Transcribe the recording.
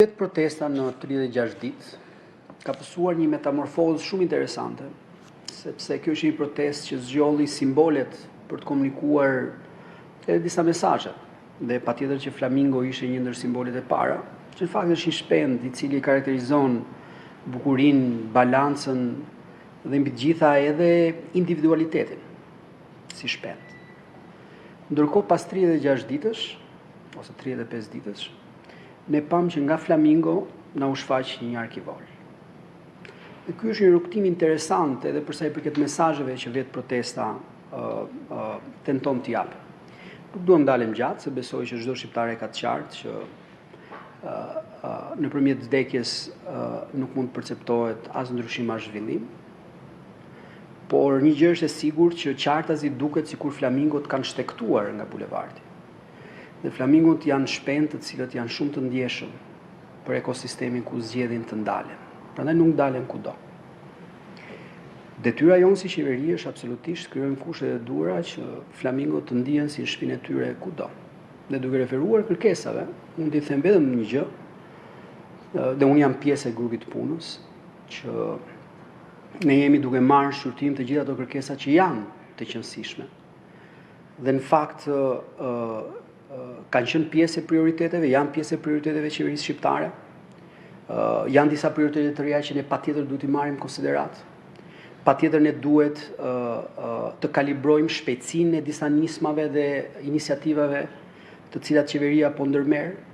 vetë protesta në 36 ditë ka pësuar një metamorfozë shumë interesante, sepse kjo është një protestë që zgjolli simbolet për të komunikuar edhe disa mesazhe. Dhe patjetër që Flamingo ishte një ndër simbolet e para, që në fakt është një shpend i cili karakterizon bukurinë, balancën dhe mbi të gjitha edhe individualitetin si shpend. Ndërkohë pas 36 ditësh ose 35 ditësh, ne pam që nga Flamingo na u shfaq një arkivol. Dhe ky është një rrugtim interesant edhe për sa i përket mesazheve që vetë protesta tenton t'i japë. Nuk duam dalem gjatë, se besoj që çdo shqiptar e ka të qartë që nëpërmjet vdekjes nuk mund të perceptohet as ndryshim as zhvillim. Por një gjë është e sigurt që qartazi duket sikur flamingot kanë shtektuar nga bulevardi. Dhe flamingot janë shpend të cilët janë shumë të ndjeshëm për ekosistemin ku zgjedhin të ndalen. Prandaj nuk ndalen kudo. Detyra jonë si qeveri është absolutisht krijojmë kushtet e duhura që flamingot të ndihen si në shtëpinë e tyre kudo. Dhe duke referuar kërkesave, mund t'i them vetëm një gjë, dhe unë jam pjesë e grupit të punës, që ne jemi duke marrë shqyrtim të gjitha ato kërkesa që janë të qëndësishme. Dhe në fakt kanë qenë pjesë e prioriteteve, janë pjesë e prioriteteve qeverisë shqiptare. Janë disa prioritete të reja që ne patjetër duhet i marrim konsiderat. Patjetër ne duhet të kalibrojmë shpejtësinë e disa nismave dhe iniciativave të cilat qeveria po ndërmerr.